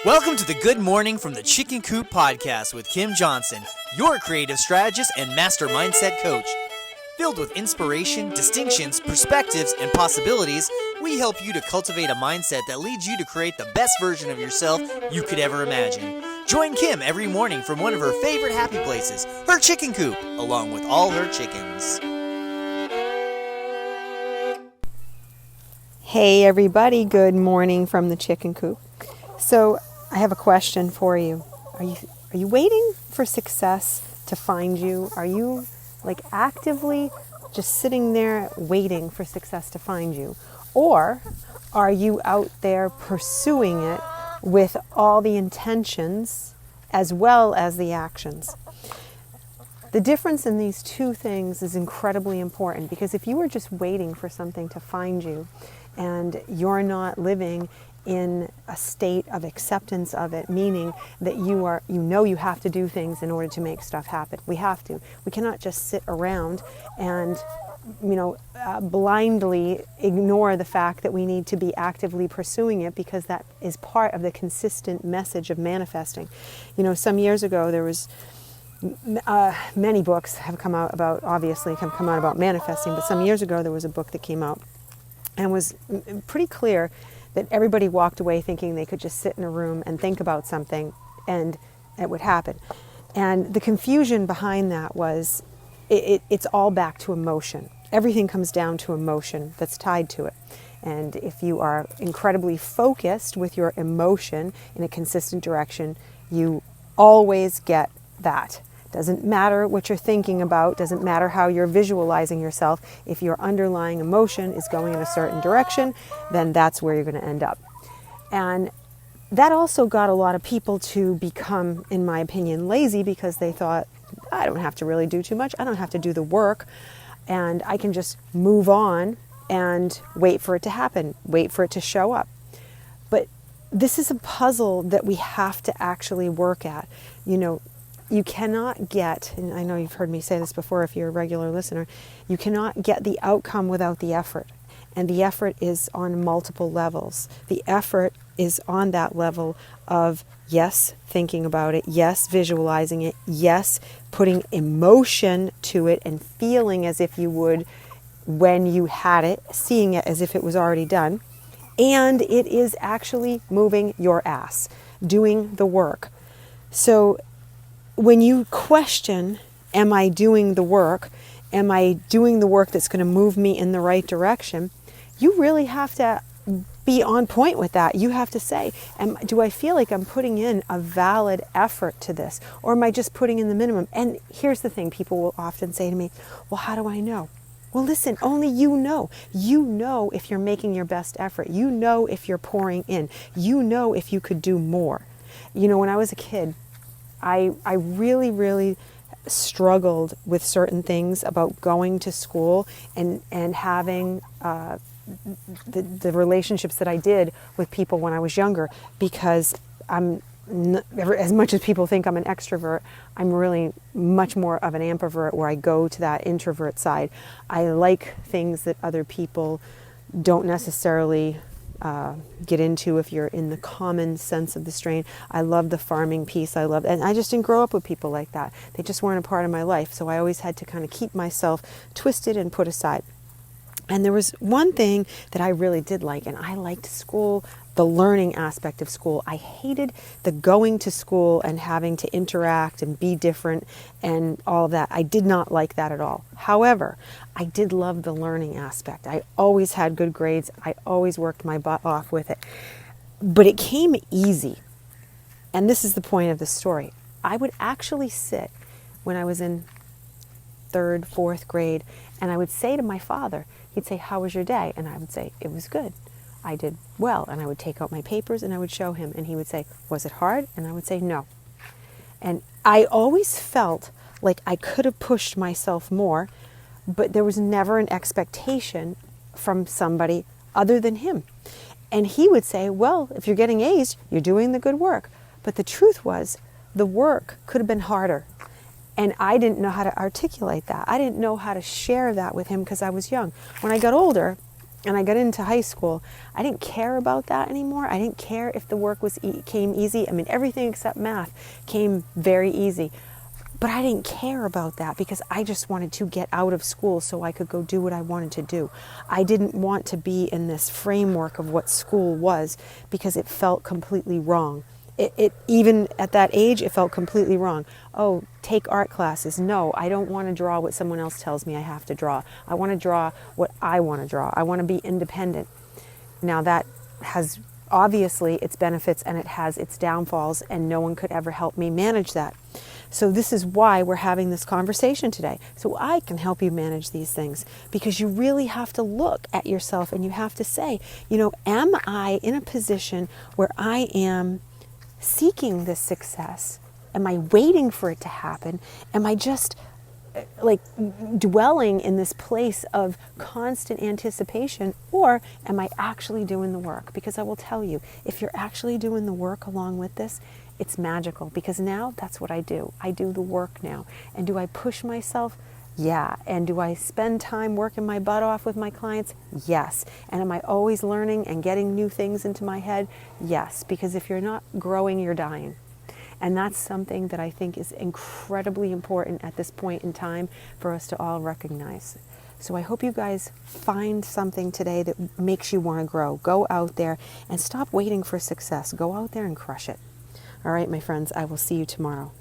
Welcome to the Good Morning from the Chicken Coop podcast with Kim Johnson, your creative strategist and master mindset coach. Filled with inspiration, distinctions, perspectives, and possibilities, we help you to cultivate a mindset that leads you to create the best version of yourself you could ever imagine. Join Kim every morning from one of her favorite happy places, her chicken coop, along with all her chickens. Hey everybody, good morning from the chicken coop. So I have a question for you. Are you waiting for success to find you? Are you actively just sitting there waiting for success to find you? Or are you out there pursuing it with all the intentions as well as the actions? The difference in these two things is incredibly important, because if you are just waiting for something to find you and you're not living in a state of acceptance of it, meaning that you have to do things in order to make stuff happen. We have to. We cannot just sit around and blindly ignore the fact that we need to be actively pursuing it, because that is part of the consistent message of manifesting. Some years ago there was many books have come out about manifesting, but some years ago there was a book that came out and was pretty clear that everybody walked away thinking they could just sit in a room and think about something and it would happen. And the confusion behind that was it's all back to emotion. Everything comes down to emotion that's tied to it. And if you are incredibly focused with your emotion in a consistent direction, you always get that. Doesn't matter what you're thinking about, doesn't matter how you're visualizing yourself. If your underlying emotion is going in a certain direction, then that's where you're going to end up. And that also got a lot of people to become, in my opinion, lazy, because they thought, I don't have to really do too much. I don't have to do the work, and I can just move on and wait for it to happen, wait for it to show up. But this is a puzzle that we have to actually work at. You cannot get, and I know you've heard me say this before if you're a regular listener, you cannot get the outcome without the effort. And the effort is on multiple levels. The effort is on that level of, yes, thinking about it, yes, visualizing it, yes, putting emotion to it and feeling as if you would when you had it, seeing it as if it was already done. And it is actually moving your ass, doing the work. So when you question, am I doing the work? Am I doing the work that's going to move me in the right direction? You really have to be on point with that. You have to say, do I feel like I'm putting in a valid effort to this? Or am I just putting in the minimum? And here's the thing, people will often say to me, well, how do I know? Well, listen, only you know. You know if you're making your best effort. You know if you're pouring in. You know if you could do more. When I was a kid, I really, really struggled with certain things about going to school and having the relationships that I did with people when I was younger, because as much as people think I'm an extrovert, I'm really much more of an ambivert, where I go to that introvert side. I like things that other people don't necessarily get into if you're in the common sense of the strain. I love the farming piece. And I just didn't grow up with people like that. They just weren't a part of my life. So I always had to kind of keep myself twisted and put aside. And there was one thing that I really did like, and I liked school, the learning aspect of school. I hated the going to school and having to interact and be different and all of that. I did not like that at all. However, I did love the learning aspect. I always had good grades. I always worked my butt off with it. But it came easy. And this is the point of the story. I would actually sit when I was in 3rd, 4th grade, and I would say to my father, he'd say, how was your day? And I would say, it was good. I did well. And I would take out my papers and I would show him. And he would say, was it hard? And I would say, no. And I always felt like I could have pushed myself more, but there was never an expectation from somebody other than him. And he would say, well, if you're getting A's, you're doing the good work. But the truth was, the work could have been harder. And I didn't know how to articulate that. I didn't know how to share that with him because I was young. When I got older, and I got into high school, I didn't care about that anymore. I didn't care if the work came easy. I mean, everything except math came very easy. But I didn't care about that because I just wanted to get out of school so I could go do what I wanted to do. I didn't want to be in this framework of what school was because it felt completely wrong. It even at that age, it felt completely wrong. Oh, take art classes. No, I don't want to draw what someone else tells me I have to draw. I want to draw what I want to draw. I want to be independent. Now that has obviously its benefits and it has its downfalls, and no one could ever help me manage that. So this is why we're having this conversation today. So I can help you manage these things, because you really have to look at yourself and you have to say, am I in a position where I am seeking this success? Am I waiting for it to happen? Am I just like dwelling in this place of constant anticipation, or am I actually doing the work? Because I will tell you, if you're actually doing the work along with this, it's magical, because now that's what I do. I do the work now. And do I push myself? Yeah. And do I spend time working my butt off with my clients? Yes. And am I always learning and getting new things into my head? Yes. Because if you're not growing, you're dying. And that's something that I think is incredibly important at this point in time for us to all recognize. So I hope you guys find something today that makes you want to grow. Go out there and stop waiting for success. Go out there and crush it. All right, my friends, I will see you tomorrow.